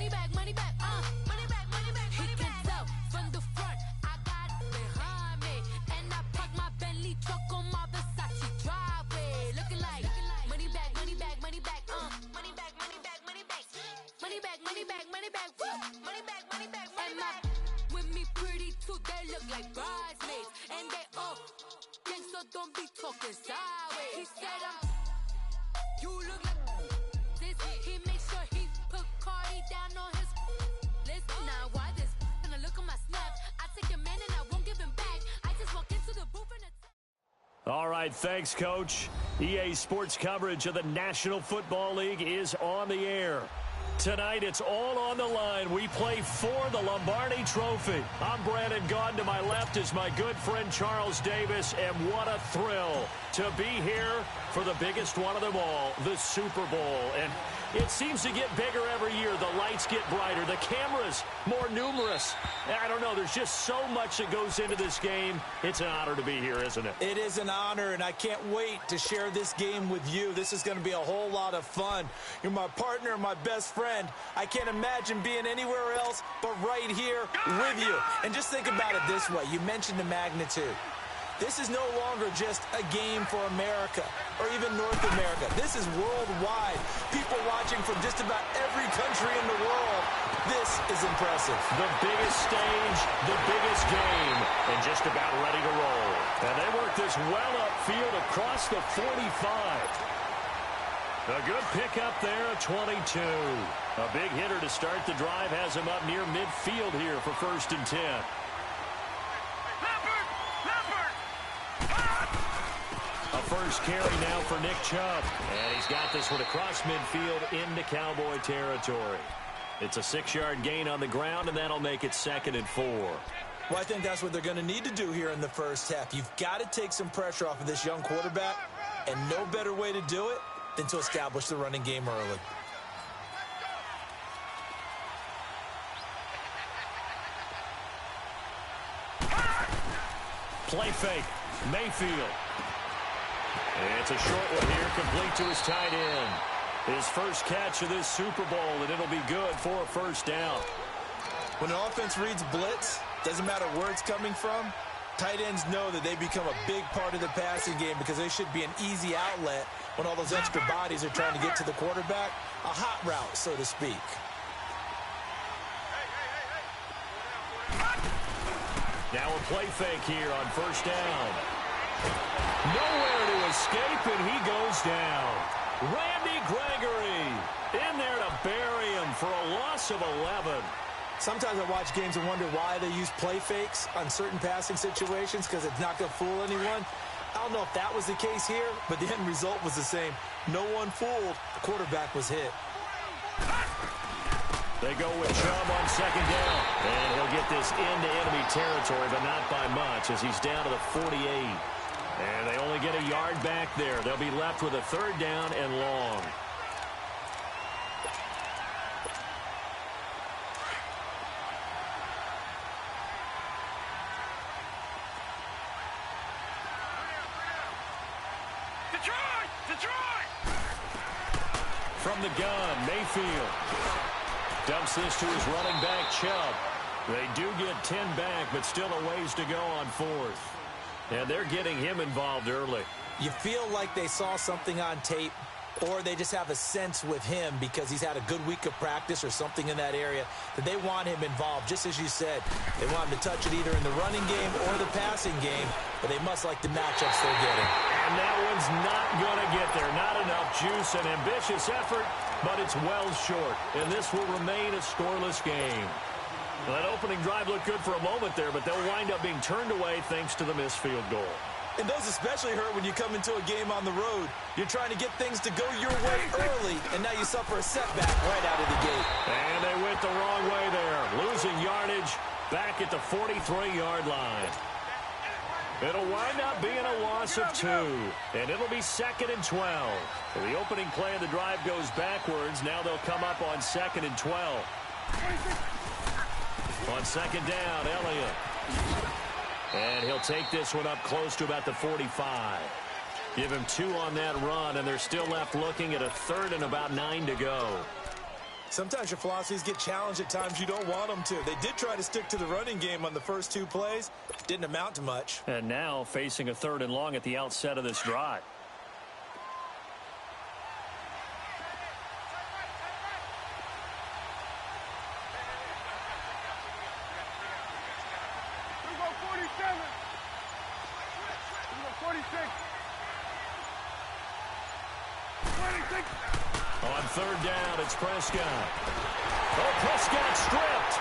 money back, money back, money back. He can tell from the front, I got it behind me. And I park my Bentley truck on my Versace driveway. Looking like money back, money back, money back, money back, money back, money back. Money back, money back, money back, money back, money back, money back. With me pretty too, they look like bridesmaids. And they all gang, so don't be talking sideways. He said you look like this. He makes sure he put Cardi down on his list. Now why this? Gonna look at my snap. I take your man and I won't give him back. I just walk into the booth and All right, thanks, Coach. EA Sports coverage of the National Football League is on the air. Tonight, it's all on the line. We play for the Lombardi Trophy. I'm Brandon Gaudin. To my left is my good friend Charles Davis, and what a thrill to be here for the biggest one of them all, the Super Bowl. And it seems to get bigger every year. The lights get brighter. The cameras more numerous. I don't know. There's just so much that goes into this game. It's an honor to be here, isn't it? It is an honor, and I can't wait to share this game with you. This is going to be a whole lot of fun. You're my partner, my best friend. I can't imagine being anywhere else but right here with you. And just think about it this way. You mentioned the magnitude. This is no longer just a game for America or even North America. This is worldwide. People watching from just about every country in the world. This is impressive. The biggest stage, the biggest game, and just about ready to roll. And they work this well upfield across the 45. A good pickup there at 22. A big hitter to start the drive has him up near midfield here for 1st and 10. A first carry now for Nick Chubb. And he's got this one across midfield into Cowboy territory. It's a 6-yard gain on the ground, and that'll make it 2nd and 4. Well, I think that's what they're going to need to do here in the first half. You've got to take some pressure off of this young quarterback, and no better way to do it than to establish the running game early. Play fake. Mayfield. It's a short one here, complete to his tight end. His first catch of this Super Bowl, and it'll be good for a first down. When an offense reads blitz, doesn't matter where it's coming from, tight ends know that they become a big part of the passing game because they should be an easy outlet when all those extra bodies are trying to get to the quarterback. A hot route, so to speak. Now a play fake here on first down. Nowhere to escape, and he goes down. Randy Gregory in there to bury him for a loss of 11. Sometimes I watch games and wonder why they use play fakes on certain passing situations because it's not going to fool anyone. I don't know if that was the case here, but the end result was the same. No one fooled. The quarterback was hit. They go with Chubb on 2nd down. And he'll get this into enemy territory, but not by much as he's down to the 48. And they only get a yard back there. They'll be left with a 3rd down and long. From the gun, Mayfield dumps this to his running back, Chubb. They do get 10 back, but still a ways to go on 4th. And they're getting him involved early. You feel like they saw something on tape, or they just have a sense with him because he's had a good week of practice or something in that area that they want him involved. Just as you said, they want him to touch it either in the running game or the passing game, but they must like the matchups they're getting. And that one's not going to get there. Not enough juice. An ambitious effort, but it's well short. And this will remain a scoreless game. Well, that opening drive looked good for a moment there, but they'll wind up being turned away thanks to the missed field goal. And those especially hurt when you come into a game on the road. You're trying to get things to go your way early, and now you suffer a setback right out of the gate. And they went the wrong way there, losing yardage back at the 43-yard line. It'll wind up being a loss of 2, and it'll be 2nd and 12. So the opening play of the drive goes backwards. Now they'll come up on 2nd and 12. On 2nd down, Elliott. And he'll take this one up close to about the 45. Give him 2 on that run, and they're still left looking at a 3rd and about 9 to go. Sometimes your philosophies get challenged at times you don't want them to. They did try to stick to the running game on the first 2 plays. Didn't amount to much. And now facing a 3rd and long at the outset of this drive. On 3rd down, it's Prescott. Oh, Prescott stripped.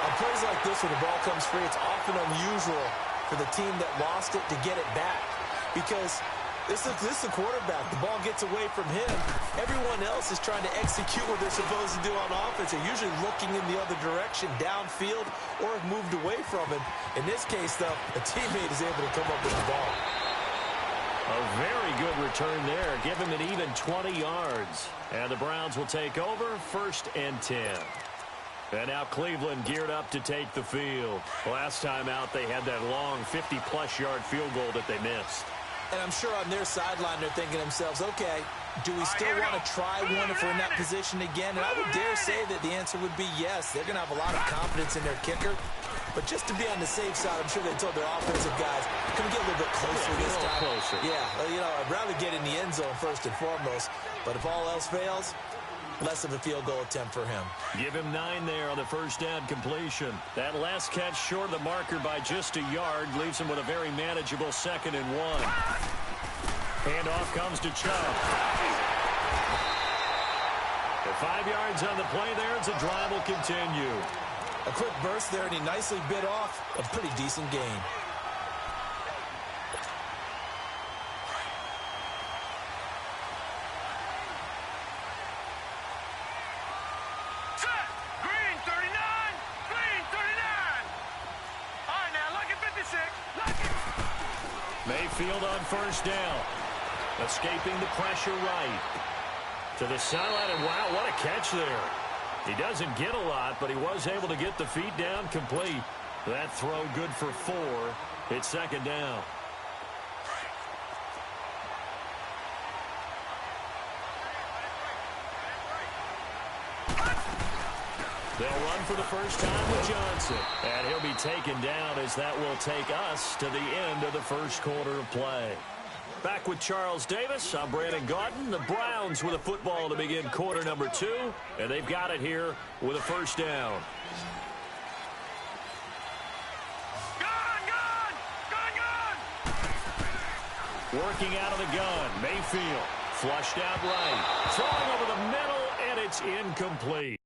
On plays like this where the ball comes free, it's often unusual for the team that lost it to get it back. Because this is the quarterback. The ball gets away from him. Everyone else is trying to execute what they're supposed to do on offense. They're usually looking in the other direction, downfield, or have moved away from it. In this case, though, a teammate is able to come up with the ball. A very good return there. Give him an even 20 yards. And the Browns will take over 1st and 10. And now Cleveland geared up to take the field. Last time out, they had that long 50-plus yard field goal that they missed. And I'm sure on their sideline they're thinking to themselves, okay, do we still want to try one if we're in that position again? And I would dare say that the answer would be yes. They're going to have a lot of confidence in their kicker. But just to be on the safe side, I'm sure they told their offensive guys, can we get a little bit closer this time? Closer. Yeah, well, you know, I'd rather get in the end zone first and foremost. But if all else fails, less of a field goal attempt for him. Give him 9 there on the 1st down completion. That last catch short of the marker by just a yard leaves him with a very manageable 2nd and 1. Handoff comes to Chubb. The 5 yards on the play there as the drive will continue. A quick burst there, and he nicely bit off a pretty decent gain. Set! Green 39! Green 39! All right, now, look at 56. Look at... Mayfield on 1st down. Escaping the pressure right. To the sideline, and wow, what a catch there. He doesn't get a lot, but he was able to get the feet down complete. That throw good for 4. It's 2nd down. They'll run for the first time with Johnson. And he'll be taken down as that will take us to the end of the 1st quarter of play. Back with Charles Davis, I'm Brandon Gaudin. The Browns with a football to begin quarter number 2, and they've got it here with a 1st down. Working out of the gun, Mayfield flushed out right, throwing over the middle, and it's incomplete.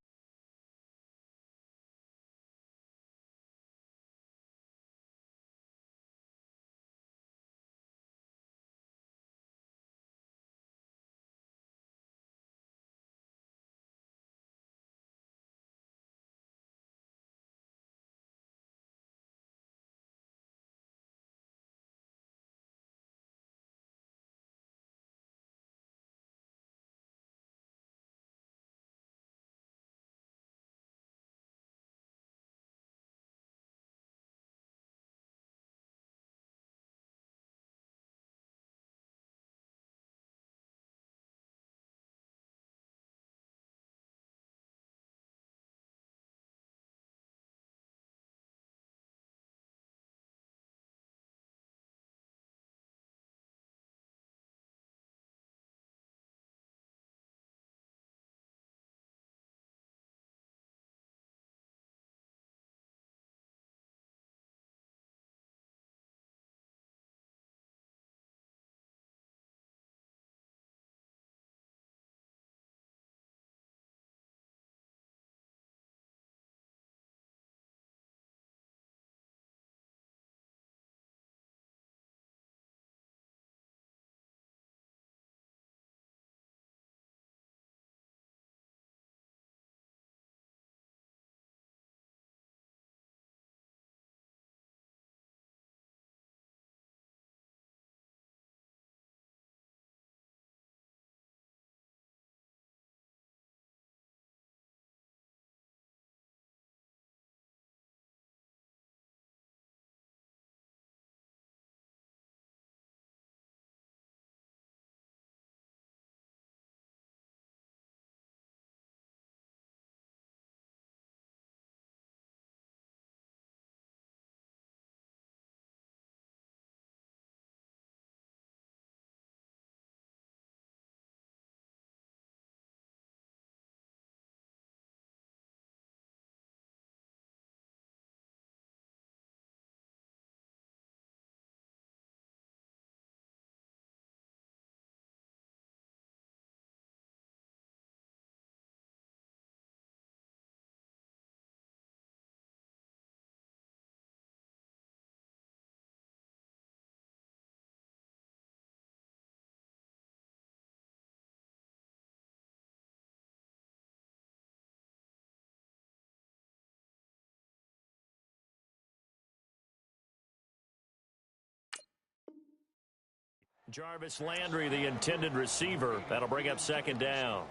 Jarvis Landry, the intended receiver. That'll bring up second down.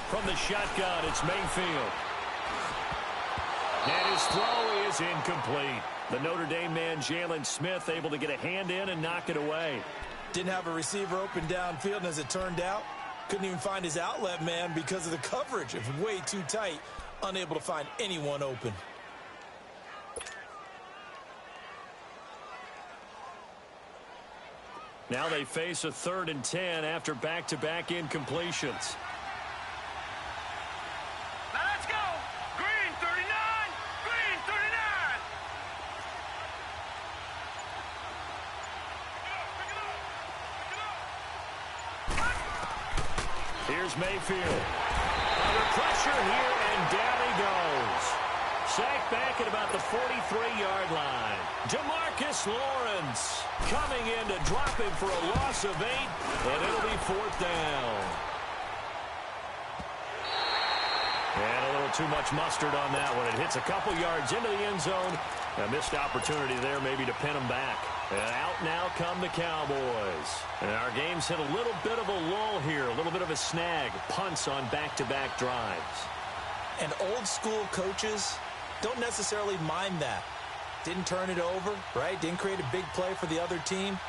From the shotgun, it's Mayfield. And his throw is incomplete. The Notre Dame man, Jalen Smith, able to get a hand in and knock it away. Didn't have a receiver open downfield, and as it turned out, couldn't even find his outlet man because of the coverage. It was way too tight, unable to find anyone open. Now they face a 3rd and 10 after back-to-back incompletions. Now let's go. Green 39. Green 39. Here's Mayfield. Under pressure here, and down he goes. Sacked back at about the 43-yard line. DeMarcus Lawrence coming in to drop him for a loss of 8, and it'll be 4th down. And a little too much mustard on that one. It hits a couple yards into the end zone. A missed opportunity there maybe to pin him back. And out now come the Cowboys. And our game's hit a little bit of a lull here, a little bit of a snag. Punts on back-to-back drives. And old-school coaches don't necessarily mind that. Didn't turn it over, right? Didn't create a big play for the other team.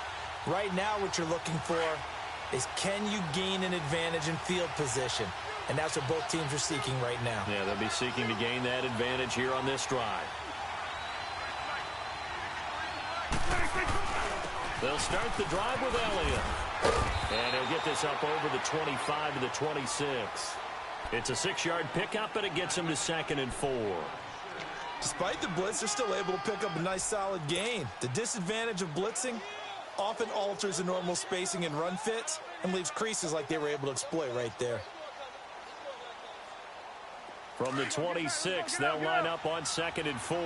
Right now what you're looking for is, can you gain an advantage in field position? And that's what both teams are seeking right now. Yeah, they'll be seeking to gain that advantage here on this drive. They'll start the drive with Elliott. And he'll get this up over the 25 to the 26. It's a 6-yard pickup, and it gets him to 2nd and 4. Despite the blitz, they're still able to pick up a nice solid gain. The disadvantage of blitzing often alters the normal spacing and run fits and leaves creases like they were able to exploit right there. From the 26, they'll line up on 2nd and 4.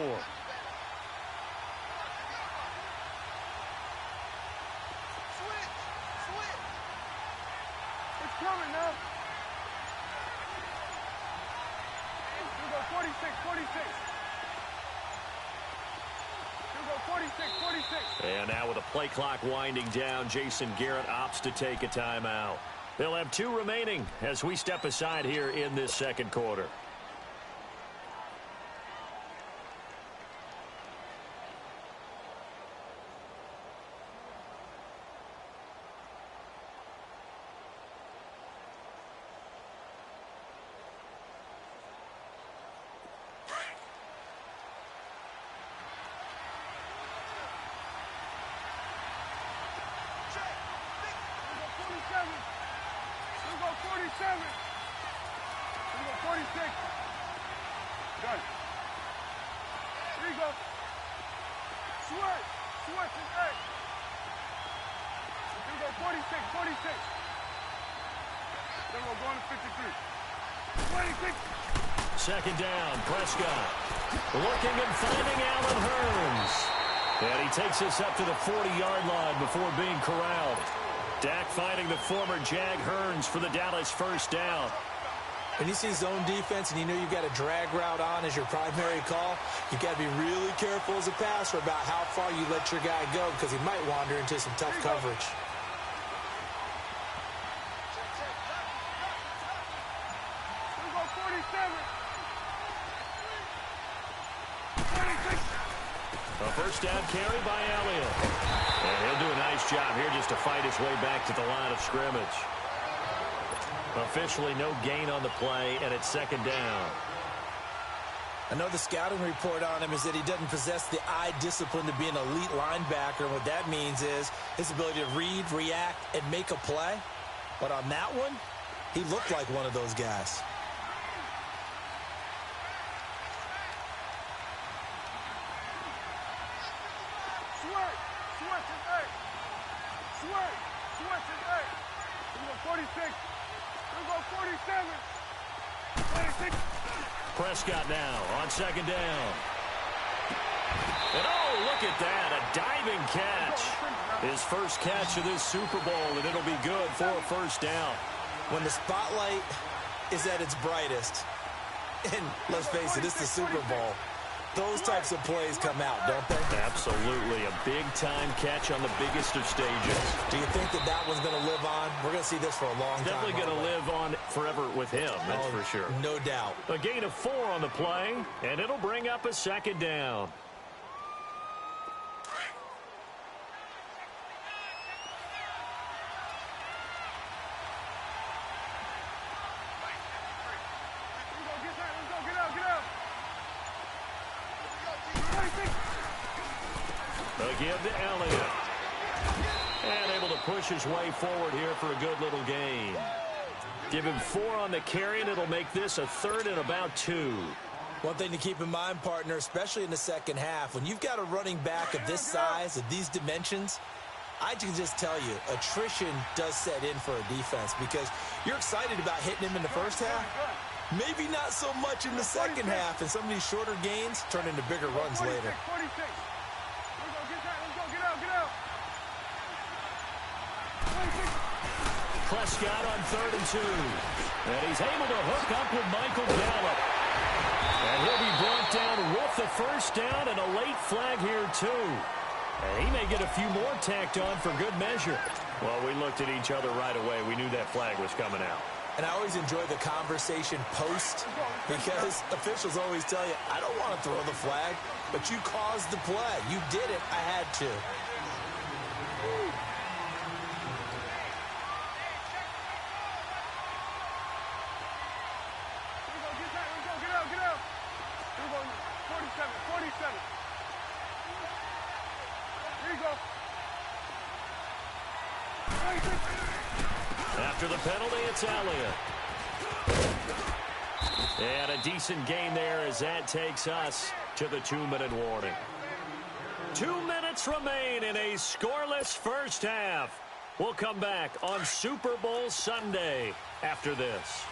It's coming now. You go 46, 46. You go 46, 46. And now with a play clock winding down, Jason Garrett opts to take a timeout. They'll have 2 remaining as we step aside here in this second quarter. Second down, Prescott looking and finding Allen Hurns. And he takes us up to the 40-yard line before being corralled. Dak finding the former Jag Hurns for the Dallas first down. When you see zone defense and you know you've got a drag route on as your primary call, you've got to be really careful as a passer about how far you let your guy go because he might wander into some tough coverage. First down carry by Elliott. And he'll do a nice job here just to fight his way back to the line of scrimmage. Officially no gain on the play, and it's second down. I know the scouting report on him is that he doesn't possess the eye discipline to be an elite linebacker. What that means is his ability to read, react, and make a play. But on that one, he looked like one of those guys. Prescott now on second down. And oh, look at that, a diving catch. His first catch of this Super Bowl, and it'll be good for a first down. When the spotlight is at its brightest, and let's face it, it's the Super Bowl, those types of plays come out, don't they? Absolutely. A big-time catch on the biggest of stages. Do you think that that one's going to live on? We're going to see this for a long time. Definitely going to live on forever with him, that's for sure. No doubt. A gain of 4 on the play, and it'll bring up a second down. Give to Elliott. And able to push his way forward here for a good little gain. Give him 4 on the carry, and it'll make this a third and about 2. One thing to keep in mind, partner, especially in the second half, when you've got a running back of this size, of these dimensions, I can just tell you, attrition does set in for a defense because you're excited about hitting him in the first half. Maybe not so much in the second half, and some of these shorter gains turn into bigger runs later. Prescott on 3rd and 2. And he's able to hook up with Michael Gallup. And he'll be brought down with the first down and a late flag here, too. And he may get a few more tacked on for good measure. Well, we looked at each other right away. We knew that flag was coming out. And I always enjoy the conversation post because officials always tell you, I don't want to throw the flag, but you caused the play. You did it. I had to. After the penalty, it's Elliott. And a decent gain there as that takes us to the 2-minute warning. 2 minutes remain in a scoreless first half. We'll come back on Super Bowl Sunday after this.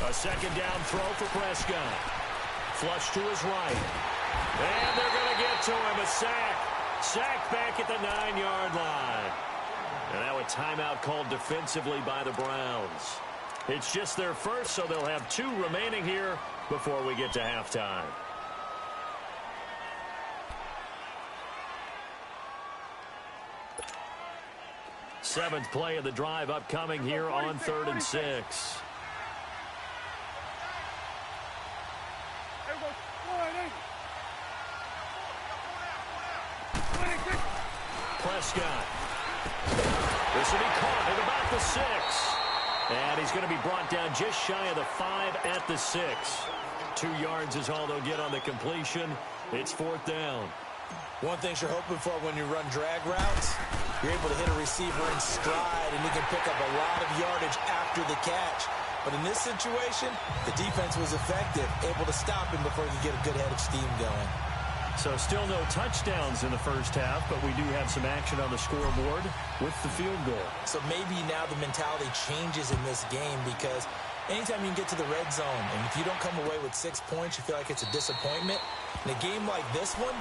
A second down throw for Prescott. Flush to his right. And they're going to get to him. A sack. Sack back at the 9-yard line. And now a timeout called defensively by the Browns. It's just their first, so they'll have 2 remaining here before we get to halftime. Seventh play of the drive upcoming here on 3rd and 6. Prescott. This will be caught at about the 6. And he's going to be brought down just shy of the 5 at the 6. 2 yards is all they'll get on the completion. It's 4th down. One thing you're hoping for when you run drag routes, you're able to hit a receiver in stride, and you can pick up a lot of yardage after the catch. But in this situation, the defense was effective, able to stop him before he could get a good head of steam going. So still no touchdowns in the first half, but we do have some action on the scoreboard with the field goal. So maybe now the mentality changes in this game because anytime you can get to the red zone, and if you don't come away with 6 points, you feel like it's a disappointment. In a game like this one,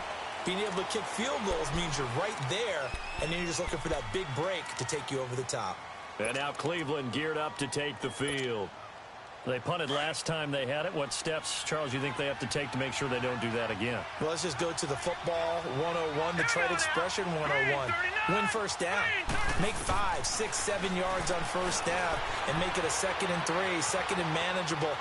being able to kick field goals means you're right there, and then you're just looking for that big break to take you over the top. And now Cleveland geared up to take the field. They punted last time they had it. What steps, Charles, you think they have to take to make sure they don't do that again? Well, let's just go to the football 101, the trade expression 101. Win first down. Make 5, 6, 7 yards on first down and make it a 2nd and 3, 2nd and manageable.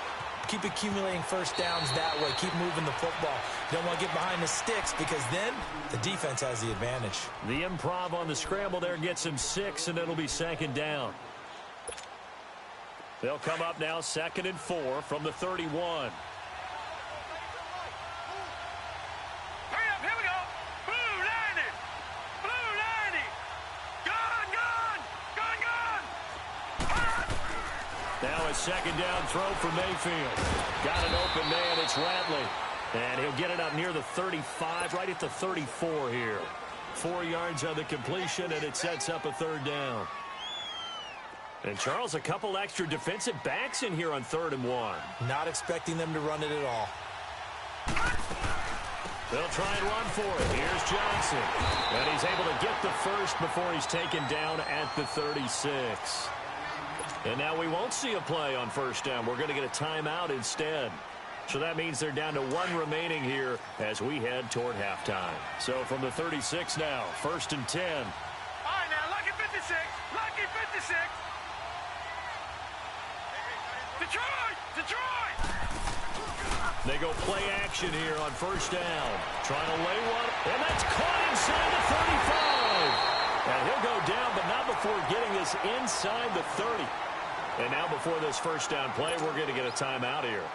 Keep accumulating first downs that way. Keep moving the football. You don't want to get behind the sticks because then the defense has the advantage. The improv on the scramble there gets him 6, and it'll be 2nd down. They'll come up now 2nd and 4 from the 31. Hurry up, here we go. Blue 90. Blue 90. Gun, gun. Gun, gun. Now a 2nd down throw for Mayfield. Got an open man. It's Ratley. And he'll get it up near the 35, right at the 34 here. 4 yards on the completion, and it sets up a third down. And, Charles, a couple extra defensive backs in here on 3rd and 1. Not expecting them to run it at all. They'll try and run for it. Here's Johnson. And he's able to get the first before he's taken down at the 36. And now we won't see a play on 1st down. We're going to get a timeout instead. So that means they're down to 1 remaining here as we head toward halftime. So from the 36 now, 1st and 10. All right, now, lucky 56. Lucky 56. Detroit! Detroit! They go play action here on 1st down. Trying to lay one, and that's caught inside the 35. And he'll go down, but not before getting this inside the 30. And now before this 1st down play, we're going to get a timeout here,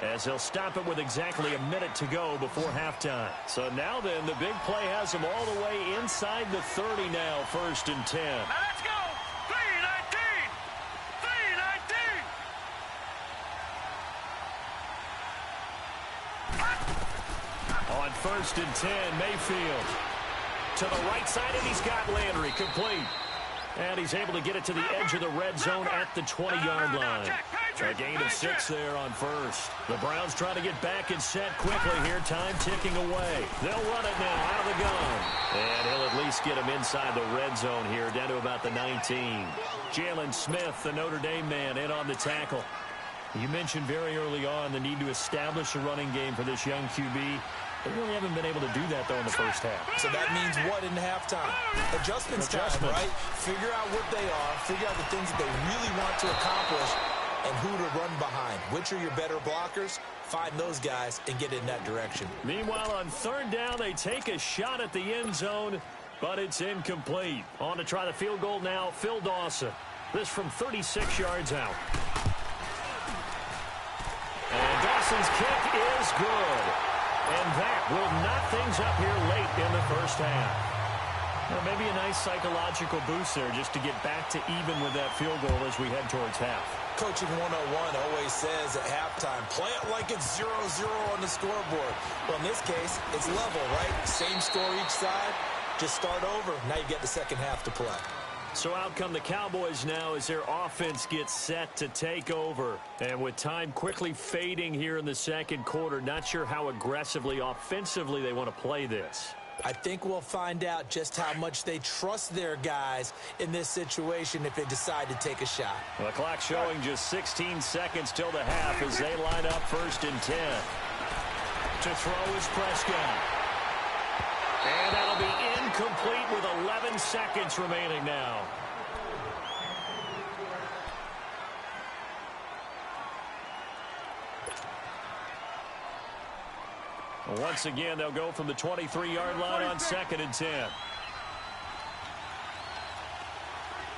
as they'll stop it with exactly a minute to go before halftime. So now then, the big play has them all the way inside the 30 now, 1st and 10. Now let's go! 3-19! 3-19! On 1st and 10, Mayfield to the right side, and he's got Landry complete. And he's able to get it to the edge of the red zone at the 20-yard line. A gain of 6 there on 1st. The Browns trying to get back and set quickly here. Time ticking away. They'll run it now out of the gun. And he'll at least get him inside the red zone here, down to about the 19. Jalen Smith, the Notre Dame man, in on the tackle. You mentioned very early on the need to establish a running game for this young QB. They really haven't been able to do that, though, in the 1st half. So that means what in halftime? Adjustments time, right? Figure out what they are. Figure out the things that they really want to accomplish and who to run behind. Which are your better blockers? Find those guys and get in that direction. Meanwhile, on 3rd down, they take a shot at the end zone, but it's incomplete. On to try the field goal now, Phil Dawson. This from 36 yards out. And Dawson's kick is good. And that will knock things up here late in the 1st half. Well, maybe a nice psychological boost there just to get back to even with that field goal as we head towards half. Coaching 101 always says at halftime, play it like it's 0-0 on the scoreboard. Well, in this case, it's level, right? Same score each side. Just start over. Now you get the 2nd half to play. So out come the Cowboys now as their offense gets set to take over. And with time quickly fading here in the 2nd quarter, not sure how aggressively, offensively they want to play this. I think we'll find out just how much they trust their guys in this situation if they decide to take a shot. Well, the clock showing just 16 seconds till the half as they line up 1st and 10. To throw is Prescott. And that'll be incomplete with 11 seconds remaining now. Once again, they'll go from the 23-yard line on 2nd and 10. Here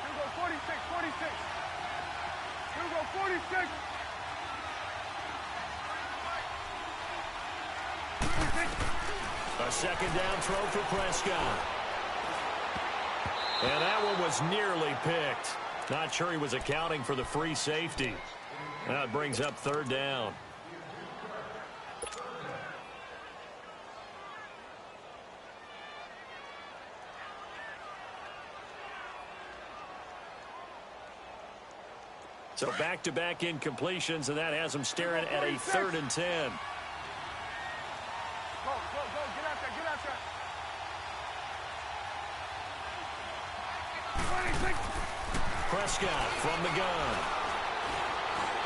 we go, 46, 46. Here we go, 46. A 2nd down throw for Prescott. And that one was nearly picked. Not sure he was accounting for the free safety. That brings up 3rd down. So back-to-back incompletions, and that has them staring at a 3rd and 10. Go, get out there, get out there. 26. Prescott from the gun.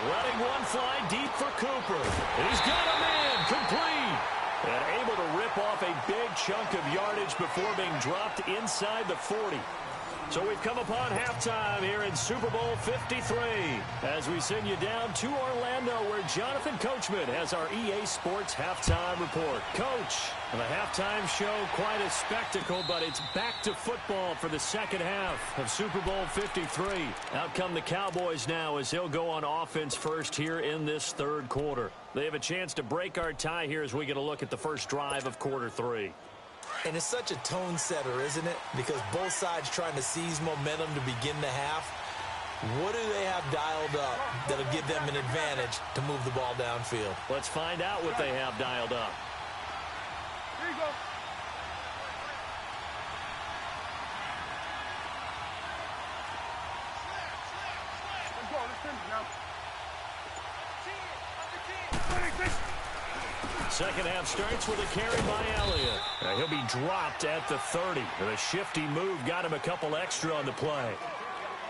Letting one fly deep for Cooper. He's got a man complete. And able to rip off a big chunk of yardage before being dropped inside the 40. So we've come upon halftime here in Super Bowl 53 as we send you down to Orlando where Jonathan Coachman has our EA Sports Halftime Report. Coach, the halftime show, quite a spectacle, but it's back to football for the 2nd half of Super Bowl 53. Out come the Cowboys now as they'll go on offense first here in this 3rd quarter. They have a chance to break our tie here as we get a look at the first drive of quarter 3. And it's such a tone setter, isn't it? Because both sides trying to seize momentum to begin the half. What do they have dialed up that'll give them an advantage to move the ball downfield? Let's find out what they have dialed up. Here you go. Let's go. Let's finish now. Second half starts with a carry by Elliott. He'll be dropped at the 30. The shifty move got him a couple extra on the play.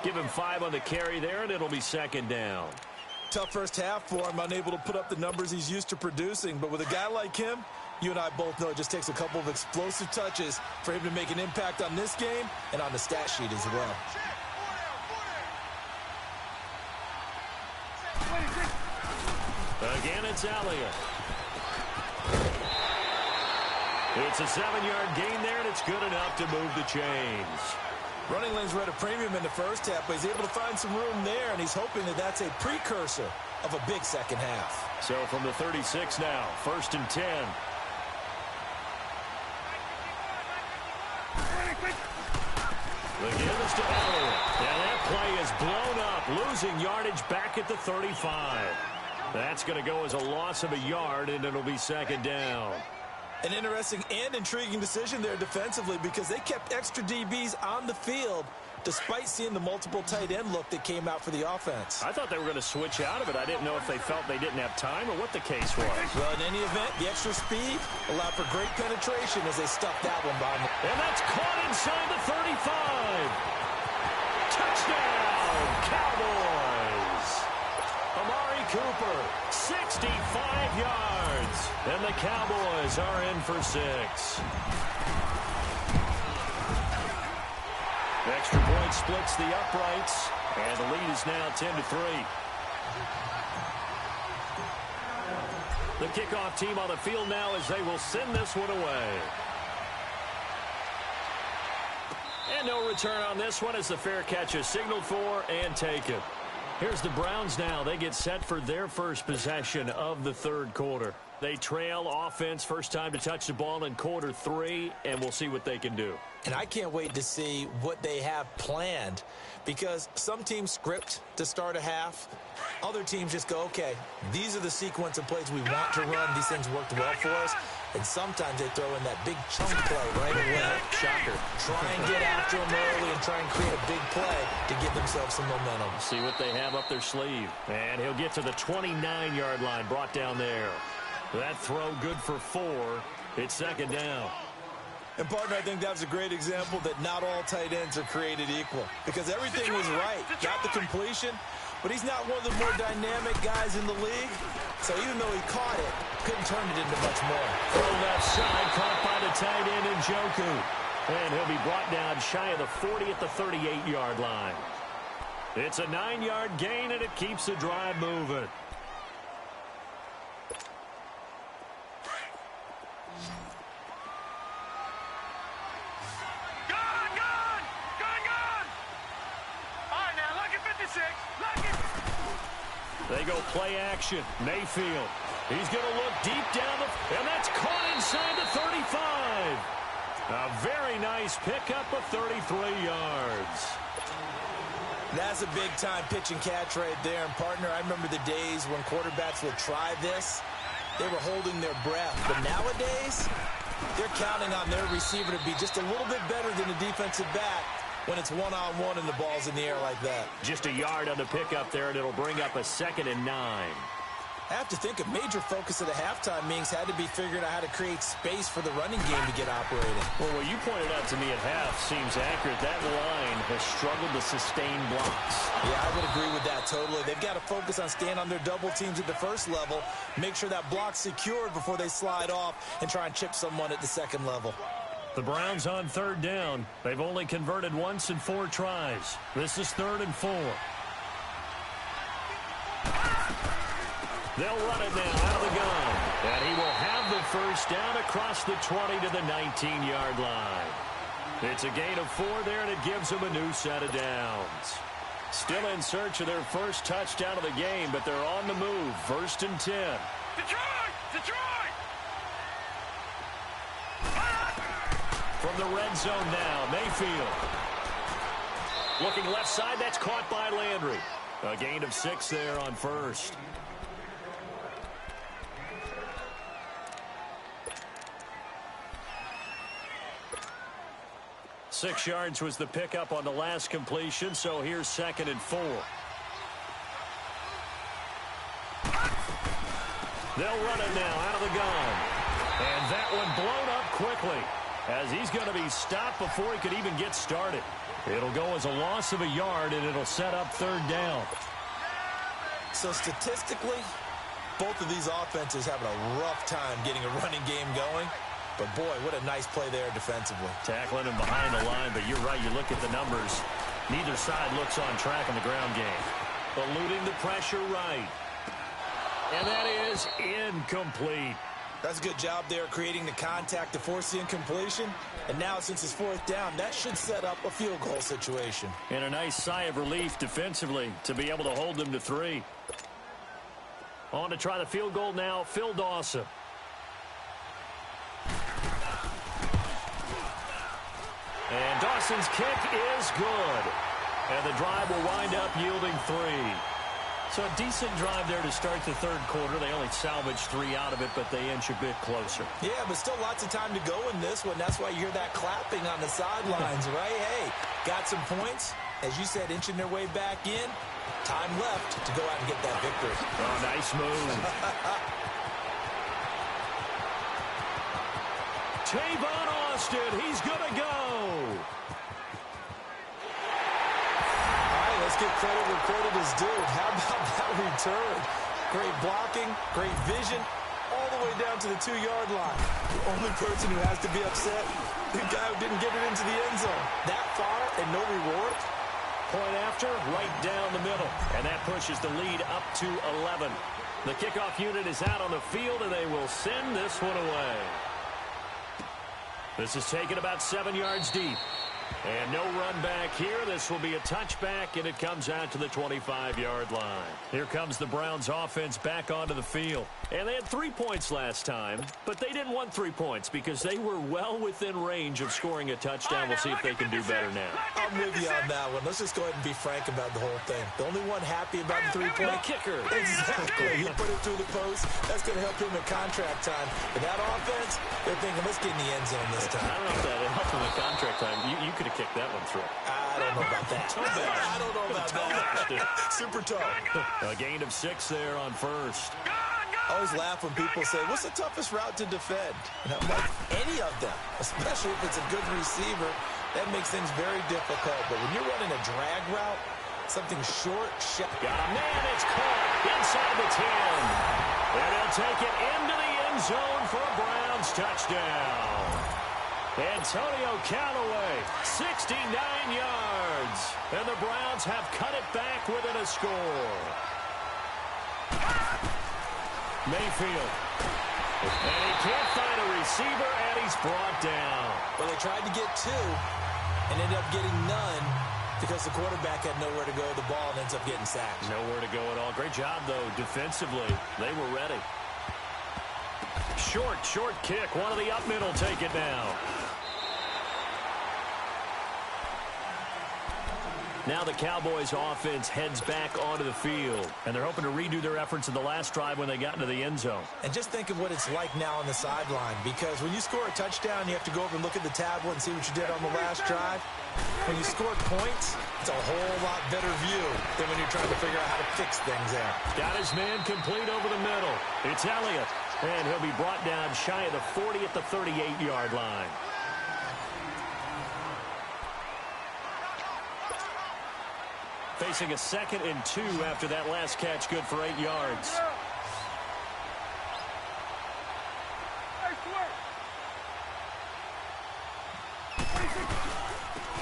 Give him 5 on the carry there, and it'll be second down. Tough first half for him, unable to put up the numbers he's used to producing. But with a guy like him, you and I both know it just takes a couple of explosive touches for him to make an impact on this game and on the stat sheet as well. Again, it's Elliott. It's a 7-yard gain there, and it's good enough to move the chains. Running lanes were at a premium in the first half, but he's able to find some room there, and he's hoping that that's a precursor of a big second half. So from the 36 now, 1st and 10. The give is to Elliott. And that play is blown up, losing yardage back at the 35. That's going to go as a loss of a yard, and it'll be second down. An interesting and intriguing decision there defensively because they kept extra DBs on the field despite seeing the multiple tight end look that came out for the offense. I thought they were going to switch out of it. I didn't know if they felt they didn't have time or what the case was. Well, in any event, the extra speed allowed for great penetration as they stuffed that one behind. And that's caught inside the 35. Touchdown, Cowboys. Amari Cooper, 65 yards. And the Cowboys are in for 6. Extra point splits the uprights, and the lead is now 10-3. The kickoff team on the field now as they will send this one away. And no return on this one as the fair catch is signaled for and taken. Here's the Browns now. They get set for their first possession of the third quarter. They trail offense, first time to touch the ball in quarter 3, and we'll see what they can do. And I can't wait to see what they have planned because some teams script to start a half. Other teams just go, okay, these are the sequence of plays we want to run. These things worked well for us. And sometimes they throw in that big chunk play right away. Shocker. Try and get after them early and try and create a big play to give themselves some momentum. See what they have up their sleeve. And he'll get to the 29-yard line, brought down there. That throw good for 4. It's second down. And, partner, I think that was a great example that not all tight ends are created equal because everything was right. Got the completion, but he's not one of the more dynamic guys in the league. So even though he caught it, couldn't turn it into much more. Throw left side, caught by the tight end Njoku. And he'll be brought down shy of the 40 at the 38-yard line. It's a 9-yard gain, and it keeps the drive moving. They go play action. Mayfield. He's going to look deep down and that's caught inside the 35. A very nice pickup of 33 yards. That's a big-time pitch and catch right there. And, partner, I remember the days when quarterbacks would try this. They were holding their breath. But nowadays, they're counting on their receiver to be just a little bit better than the defensive back when it's one-on-one and the ball's in the air like that. Just a yard on the pickup there, and it'll bring up a 2nd and 9. I have to think a major focus of the halftime meetings had to be figuring out how to create space for the running game to get operating. Well, what you pointed out to me at half seems accurate. That line has struggled to sustain blocks. Yeah, I would agree with that totally. They've got to focus on staying on their double teams at the first level, make sure that block's secured before they slide off and try and chip someone at the second level. The Browns on 3rd down. They've only converted once in 4 tries. This is 3rd and 4. They'll run it now out of the gun. And he will have the first down across the 20 to the 19-yard line. It's a gain of 4 there, and it gives them a new set of downs. Still in search of their first touchdown of the game, but they're on the move. 1st and 10. Detroit! Detroit! From the red zone now, Mayfield. Looking left side, that's caught by Landry. boundary. A gain of 6 there on first. Six yards was the pickup on the last completion, so here's 2nd and 4. They'll run it now out of the gun. And that one blown up quickly as he's going to be stopped before he could even get started. It'll go as a loss of a yard, and it'll set up 3rd down. So statistically, both of these offenses having a rough time getting a running game going. But, boy, what a nice play there defensively. Tackling him behind the line, but you're right. You look at the numbers. Neither side looks on track in the ground game. Eluding the pressure right. And that is incomplete. That's a good job there creating the contact to force the incompletion. And now, since it's 4th down, that should set up a field goal situation. And a nice sigh of relief defensively to be able to hold them to 3. On to try the field goal now, Phil Dawson. And Dawson's kick is good. And the drive will wind up yielding 3. So a decent drive there to start the 3rd quarter. They only salvaged 3 out of it, but they inch a bit closer. Yeah, but still lots of time to go in this one. That's why you hear that clapping on the sidelines, right? Hey, got some points. As you said, inching their way back in. Time left to go out and get that victory. Oh, nice move. Tavon Austin, he's going to go. Let's give credit where credit is due. How about that return? Great blocking, great vision, all the way down to the 2-yard line. The only person who has to be upset, the guy who didn't get it into the end zone. That far and no reward? Point after, right down the middle. And that pushes the lead up to 11. The kickoff unit is out on the field, and they will send this one away. This is taken about 7 yards deep. And no run back here. This will be a touchback, and it comes out to the 25-yard line. Here comes the Browns offense back onto the field. And they had 3 points last time, but they didn't want 3 points because they were well within range of scoring a touchdown. We'll see if they can do better now. I'm with you on that one. Let's just go ahead and be frank about the whole thing. The only one happy about the 3-point kicker. Exactly. He put it through the post. That's going to help him in contract time. But that offense, they're thinking, let's get in the end zone this time. I don't know if that helped him in contract time. You could have kicked that one through. I don't know about that. I don't know about that. Super tough. A gain of 6 there on first. I always laugh when people say, what's the toughest route to defend? And I'm like, any of them, especially if it's a good receiver. That makes things very difficult. But when you're running a drag route, something short, got a man, it's caught inside the 10. And he'll take it into the end zone for a Browns touchdown. Antonio Callaway, 69 yards. And the Browns have cut it back within a score. Mayfield. And he can't find a receiver, and he's brought down. Well, they tried to get 2 and ended up getting none because the quarterback had nowhere to go with the ball and ends up getting sacked. Nowhere to go at all. Great job, though, defensively. They were ready. Short kick. One of the up middle take it now. Now the Cowboys offense heads back onto the field, and they're hoping to redo their efforts in the last drive when they got into the end zone. And just think of what it's like now on the sideline, because when you score a touchdown, you have to go over and look at the tablet and see what you did on the last drive. When you score points, it's a whole lot better view than when you're trying to figure out how to fix things there. Got his man complete over the middle. It's Elliott, and he'll be brought down shy of the 40 at the 38-yard line. Facing a 2nd and 2 after that last catch, good for 8 yards.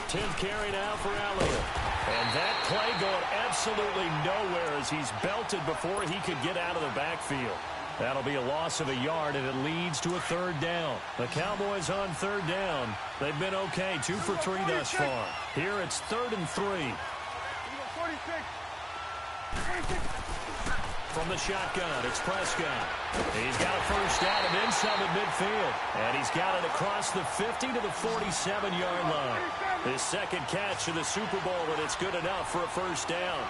Tenth carry now for Elliott. And that play going absolutely nowhere as he's belted before he could get out of the backfield. That'll be a loss of a yard, and it leads to a 3rd down. The Cowboys on 3rd down. They've been okay, 2 for 3 thus far. Here it's 3rd and 3. From the shotgun, it's Prescott. He's got a first down and then some at midfield. And he's got it across the 50 to the 47-yard line. His second catch of the Super Bowl, and it's good enough for a first down.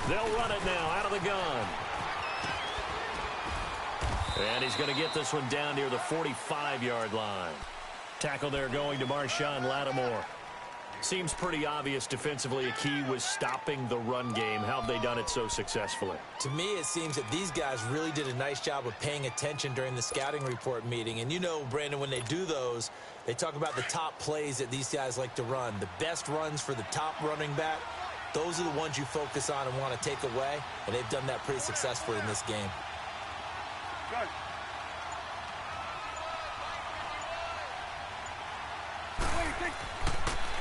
They'll run it now out of the gun. And he's going to get this one down near the 45-yard line. Tackle there going to Marshawn Lattimore. Seems pretty obvious defensively a key was stopping the run game. How have they done it so successfully? To me, it seems that these guys really did a nice job of paying attention during the scouting report meeting. And you know, Brandon, when they do those, they talk about the top plays that these guys like to run. The best runs for the top running back, those are the ones you focus on and want to take away. And they've done that pretty successfully in this game. Good.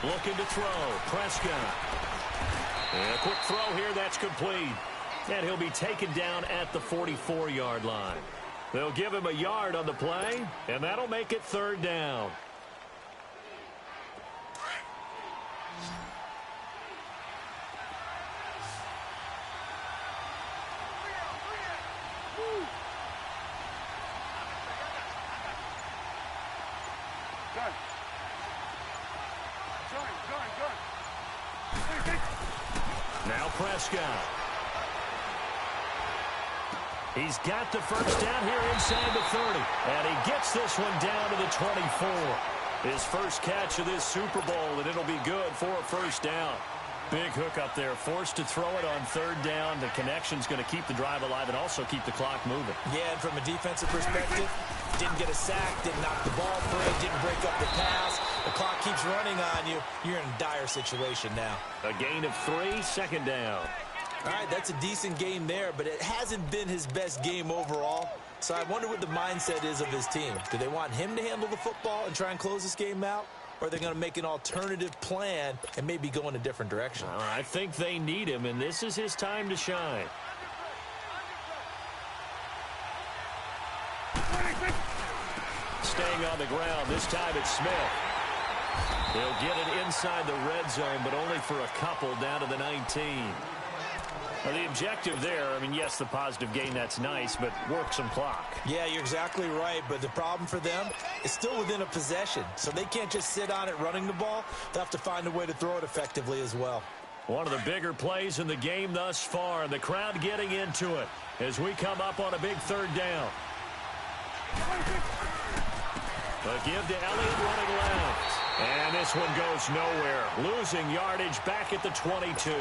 Looking to throw. Prescott. And a quick throw here. That's complete. And he'll be taken down at the 44-yard line. They'll give him a yard on the play, and that'll make it third down. Now Prescott. He's got the first down here inside the 30. And he gets this one down to the 24. His first catch of this Super Bowl, and it'll be good for a first down. Big hook up there. Forced to throw it on third down. The connection's going to keep the drive alive and also keep the clock moving. Yeah, and from a defensive perspective, didn't get a sack, didn't knock the ball free, didn't break up the pass. The clock keeps running on you. You're in a dire situation now. A gain of 3, second down. All right, that's a decent game there, but it hasn't been his best game overall. So I wonder what the mindset is of his team. Do they want him to handle the football and try and close this game out? Or are they going to make an alternative plan and maybe go in a different direction? I think they need him, and this is his time to shine. Staying on the ground, this time it's Smith. He'll get it inside the red zone, but only for a couple down to the 19. Now, the objective there, I mean, yes, the positive gain, that's nice, but work some clock. Yeah, you're exactly right, but the problem for them is still within a possession, so they can't just sit on it running the ball. They'll have to find a way to throw it effectively as well. One of the bigger plays in the game thus far, and the crowd getting into it as we come up on a big third down. A give to Elliott running left. And this one goes nowhere. Losing yardage back at the 22.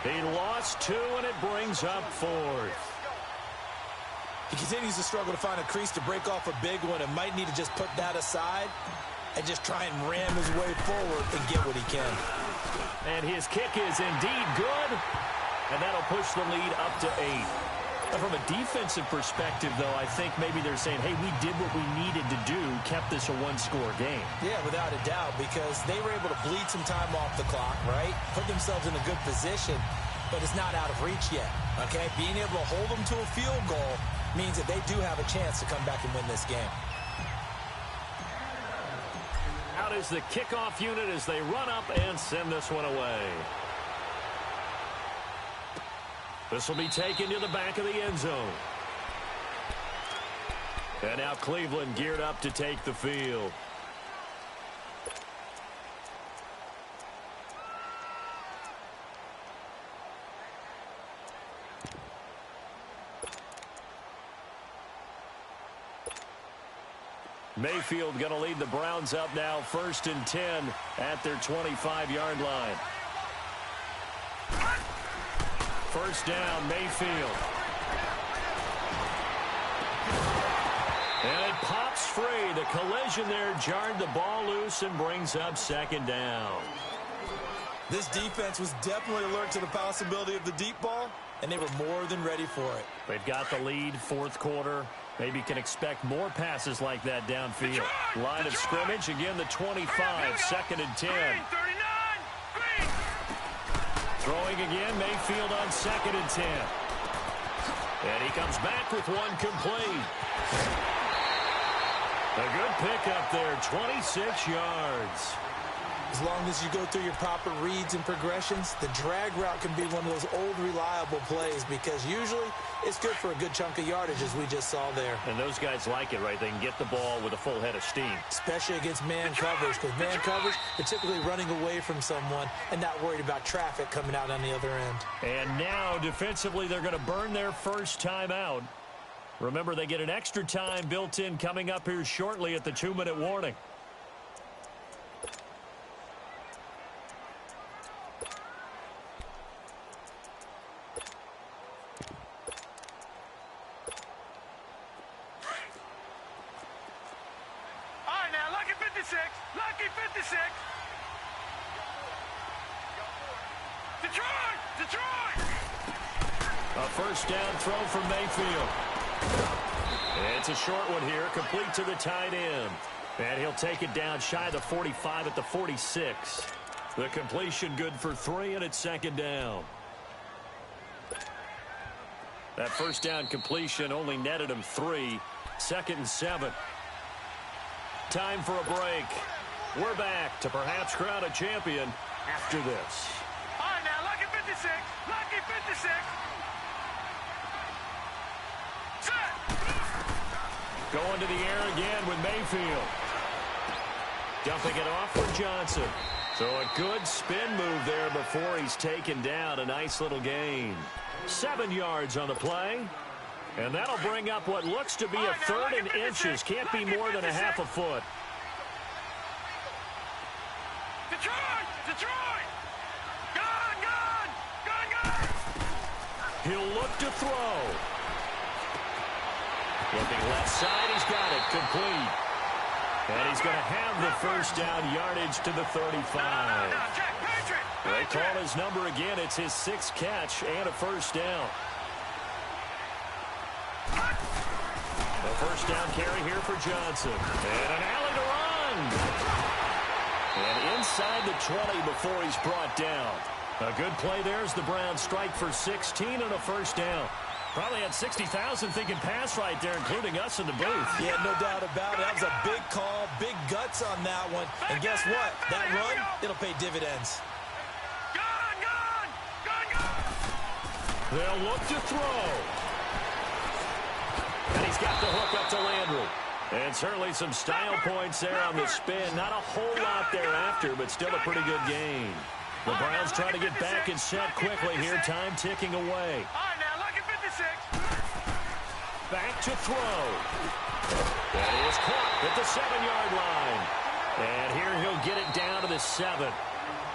He lost 2, and it brings up 4th. He continues to struggle to find a crease to break off a big one and might need to just put that aside and just try and ram his way forward and get what he can. And his kick is indeed good, and that'll push the lead up to 8. Now, from a defensive perspective, though, I think maybe they're saying, hey, we did what we needed to do, kept this a one-score game. Yeah, without a doubt, because they were able to bleed some time off the clock, right? Put themselves in a good position, but it's not out of reach yet, okay? Being able to hold them to a field goal means that they do have a chance to come back and win this game. Out is the kickoff unit as they run up and send this one away. This will be taken to the back of the end zone. And now Cleveland geared up to take the field. Mayfield going to lead the Browns up now, 1st and 10 at their 25-yard line. First down, Mayfield. And it pops free. The collision there jarred the ball loose and brings up 2nd down. This defense was definitely alert to the possibility of the deep ball, and they were more than ready for it. They've got the lead, 4th quarter. Maybe can expect more passes like that downfield. Line of scrimmage, again the 25, 2nd and 10. Throwing again, Mayfield on 2nd and 10. And he comes back with one complete. A good pickup there, 26 yards. As long as you go through your proper reads and progressions, the drag route can be one of those old reliable plays because usually it's good for a good chunk of yardage, as we just saw there. And those guys like it, right? They can get the ball with a full head of steam. Especially against man coverage, because man coverage, they're typically running away from someone and not worried about traffic coming out on the other end. And now, defensively, they're going to burn their first timeout. Remember, they get an extra time built in coming up here shortly at the 2-minute warning. Lucky 56. Detroit! A first down throw from Mayfield. It's a short one here, complete to the tight end. And he'll take it down shy of the 45 at the 46. The completion good for 3, and it's second down. That first down completion only netted him 3. 2nd and 7. Time for a break. We're back to perhaps crown a champion after this. All right, now, Lucky 56. Lucky 56. Set. Going to the air again with Mayfield. Dumping it off for Johnson. So a good spin move there before he's taken down. A nice little gain. 7 yards on the play. And that'll bring up what looks to be a 3rd and inches. Can't be more than a half a foot. Detroit! Gone! He'll look to throw. Looking left side, he's got it. Complete. And he's going to have the first down yardage to the 35. They call his number again. It's his 6th catch and a first down. The first down carry here for Johnson. And an alley to run. And inside the 20 before he's brought down. A good play there as the Browns strike for 16 and a first down. Probably had 60,000 thinking pass right there, including us in the booth. Yeah, no doubt about it. That was a big call, big guts on that one. And guess what? That run, it'll pay dividends. Gone! They'll look to throw. And he's got the hook up to Landry. And certainly some style points there on the spin. Not a whole lot thereafter, but still a pretty good gain. The Browns trying to get back and set quickly here. Time ticking away. Back to throw. That is caught at the 7-yard line. And here he'll get it down to the 7.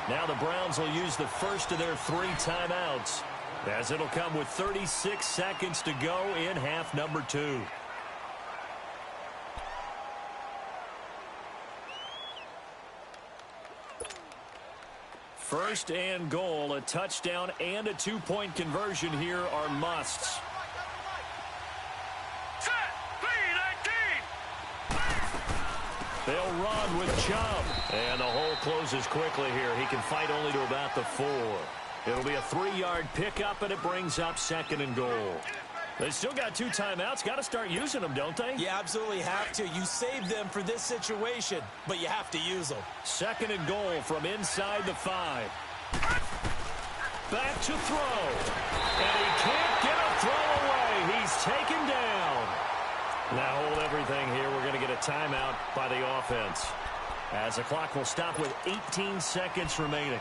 Now the Browns will use the first of their 3 timeouts, as it'll come with 36 seconds to go in half number 2. First and goal, a touchdown and a 2-point conversion here are musts. They'll run with Chubb. And the hole closes quickly here. He can fight only to about the 4. It'll be a 3-yard pickup, and it brings up 2nd and goal. They still got 2 timeouts. Got to start using them, don't they? You absolutely have to. You saved them for this situation, but you have to use them. 2nd and goal from inside the 5. Back to throw. And he can't get a throw away. He's taken down. Now hold everything here. We're going to get a timeout by the offense, as the clock will stop with 18 seconds remaining.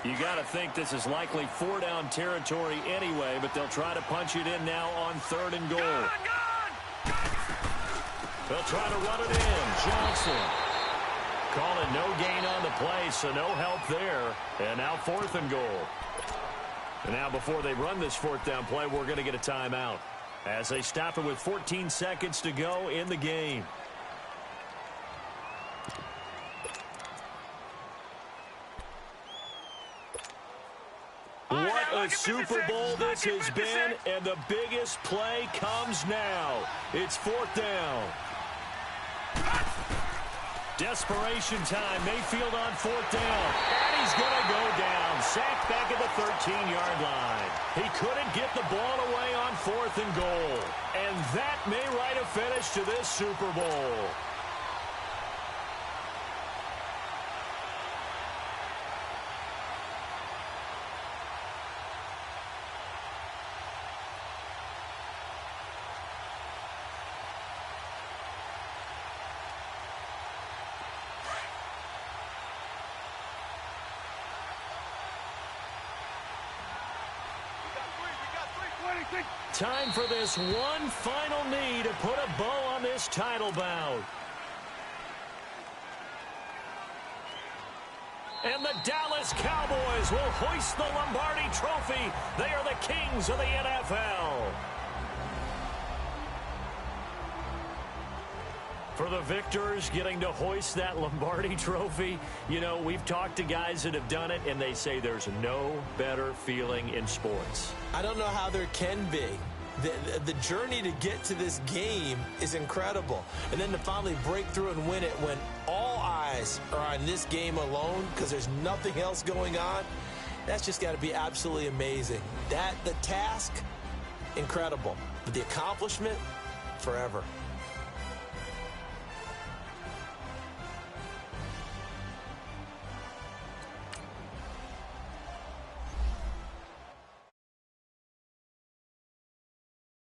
You got to think this is likely 4-down territory anyway, but they'll try to punch it in now on 3rd and goal. They'll try to run it in. Johnson. Call it no gain on the play, so no help there. And now 4th and goal. And now before they run this 4th down play, we're going to get a timeout, as they stop it with 14 seconds to go in the game. What a Super Bowl this has been, and the biggest play comes now. It's 4th down. Desperation time. Mayfield on 4th down. And he's going to go down. Sack back at the 13-yard line. He couldn't get the ball away on 4th and goal. And that may write a finish to this Super Bowl. Time for this one final knee to put a bow on this title bout. And the Dallas Cowboys will hoist the Lombardi Trophy. They are the kings of the NFL. For the victors getting to hoist that Lombardi Trophy, you know, we've talked to guys that have done it, and they say there's no better feeling in sports. I don't know how there can be. The journey to get to this game is incredible. And then to finally break through and win it when all eyes are on this game alone because there's nothing else going on, that's just got to be absolutely amazing. The task, incredible. But the accomplishment, forever.